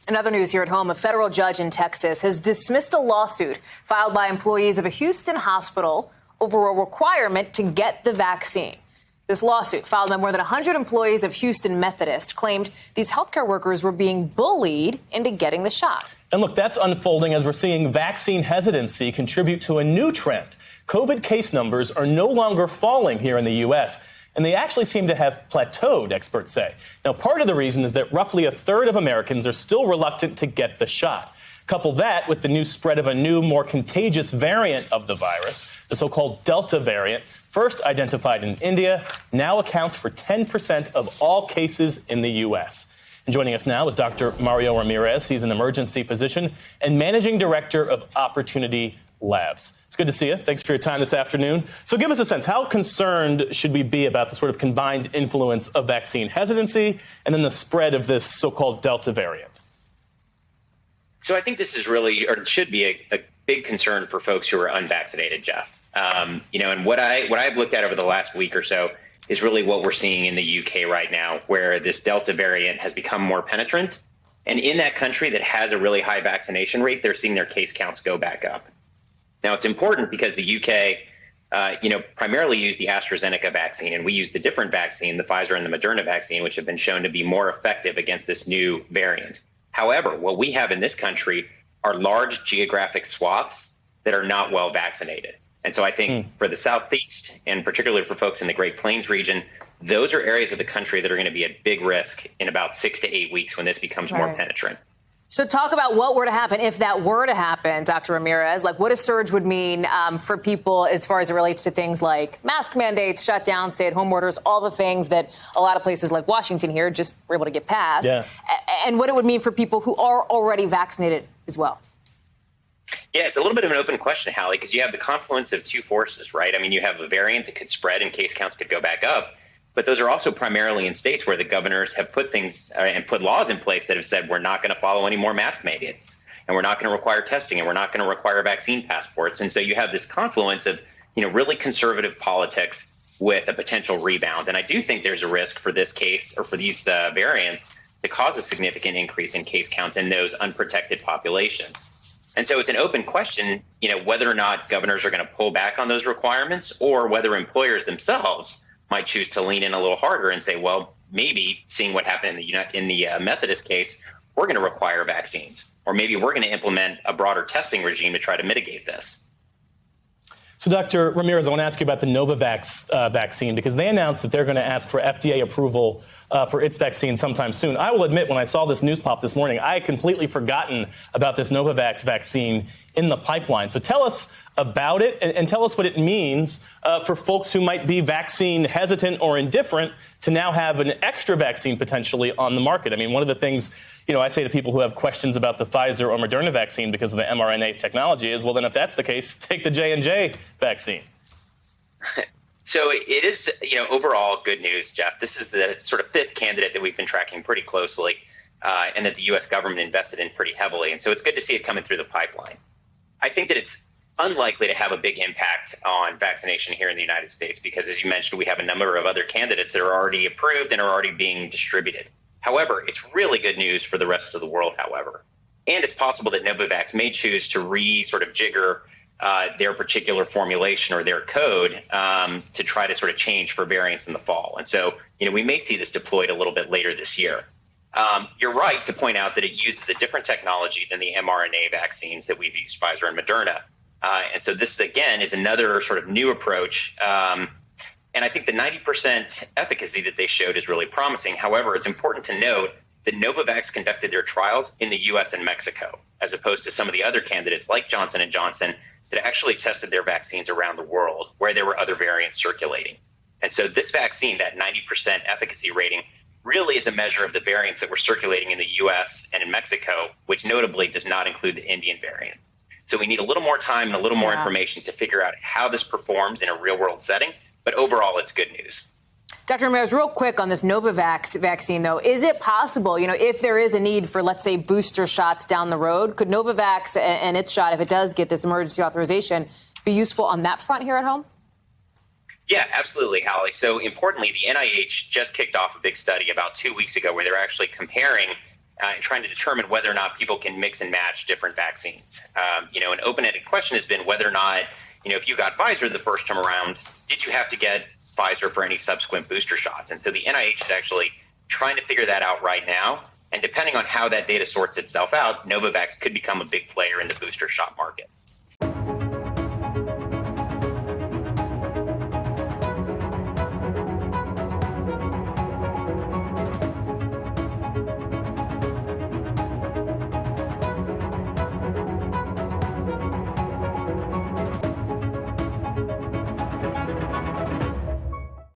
In other news here at home, a federal judge in Texas has dismissed a lawsuit filed by employees of a Houston hospital over a requirement to get the vaccine. This lawsuit, filed by more than 100 employees of Houston Methodist, claimed these healthcare workers were being bullied into getting the shot. And look, that's unfolding as we're seeing vaccine hesitancy contribute to a new trend. COVID case numbers are no longer falling here in the U.S., and they actually seem to have plateaued, experts say. Now, part of the reason is that roughly a third of Americans are still reluctant to get the shot. Couple that with the new spread of a new, more contagious variant of the virus, the so-called Delta variant, first identified in India, now accounts for 10% of all cases in the U.S. And joining us now is Dr. Mario Ramirez. He's an emergency physician and managing director of Opportunity Labs. It's good to see you. Thanks for your time this afternoon. So give us a sense, how concerned should we be about the sort of combined influence of vaccine hesitancy and then the spread of this so-called Delta variant? So I think this is really, or it should be, a big concern for folks who are unvaccinated, Geoff. And what I've looked at over the last week or so is really what we're seeing in the UK right now, where this Delta variant has become more penetrant. And in that country that has a really high vaccination rate, they're seeing their case counts go back up. Now, it's important because the UK, primarily use the AstraZeneca vaccine, and we use the different vaccine, the Pfizer and the Moderna vaccine, which have been shown to be more effective against this new variant. However, what we have in this country are large geographic swaths that are not well vaccinated. And so I think for the Southeast, and particularly for folks in the Great Plains region, those are areas of the country that are going to be at big risk in about 6 to 8 weeks when this becomes more penetrant. So talk about what were to happen if that were to happen, Dr. Ramirez, like what a surge would mean for people as far as it relates to things like mask mandates, shutdowns, stay-at-home orders, all the things that a lot of places like Washington here just were able to get past, and what it would mean for people who are already vaccinated as well. Yeah, it's a little bit of an open question, Hallie, because you have the confluence of two forces, right? I mean, you have a variant that could spread and case counts could go back up. But those are also primarily in states where the governors have put things and put laws in place that have said we're not going to follow any more mask mandates, and we're not going to require testing, and we're not going to require vaccine passports. And so you have this confluence of, really conservative politics with a potential rebound. And I do think there's a risk for this case or for these variants to cause a significant increase in case counts in those unprotected populations. And so it's an open question, whether or not governors are going to pull back on those requirements or whether employers themselves might choose to lean in a little harder and say, well, maybe seeing what happened in the Methodist case, we're going to require vaccines, or maybe we're going to implement a broader testing regime to try to mitigate this. So, Dr. Ramirez, I want to ask you about the Novavax vaccine, because they announced that they're going to ask for FDA approval for its vaccine sometime soon. I will admit, when I saw this news pop this morning, I had completely forgotten about this Novavax vaccine in the pipeline. So tell us about it and tell us what it means for folks who might be vaccine hesitant or indifferent to now have an extra vaccine potentially on the market. I mean, one of the things, I say to people who have questions about the Pfizer or Moderna vaccine because of the mRNA technology is, well, then if that's the case, take the J&J vaccine. So it is, overall good news, Geoff. This is the sort of fifth candidate that we've been tracking pretty closely and that the U.S. government invested in pretty heavily. And so it's good to see it coming through the pipeline. I think that it's unlikely to have a big impact on vaccination here in the United States because, as you mentioned, we have a number of other candidates that are already approved and are already being distributed. However, it's really good news for the rest of the world, however. And it's possible that Novavax may choose to sort of jigger their particular formulation or their code to try to sort of change for variants in the fall. And so, we may see this deployed a little bit later this year. You're right to point out that it uses a different technology than the mRNA vaccines that we've used, Pfizer and Moderna. And so this, again, is another sort of new approach. And I think the 90% efficacy that they showed is really promising. However, it's important to note that Novavax conducted their trials in the U.S. and Mexico, as opposed to some of the other candidates like Johnson & Johnson that actually tested their vaccines around the world where there were other variants circulating. And so this vaccine, that 90% efficacy rating, really is a measure of the variants that were circulating in the U.S. and in Mexico, which notably does not include the Indian variant. So we need a little more time and a little more information to figure out how this performs in a real-world setting. But overall, it's good news. Dr. Ramirez, real quick on this Novavax vaccine, though, is it possible, if there is a need for, let's say, booster shots down the road, could Novavax and its shot, if it does get this emergency authorization, be useful on that front here at home? Yeah, absolutely, Hallie. So importantly, the NIH just kicked off a big study about 2 weeks ago where they're actually comparing and trying to determine whether or not people can mix and match different vaccines. An open-ended question has been whether or not, if you got Pfizer the first time around, did you have to get Pfizer for any subsequent booster shots? And so the NIH is actually trying to figure that out right now. And depending on how that data sorts itself out, Novavax could become a big player in the booster shot market.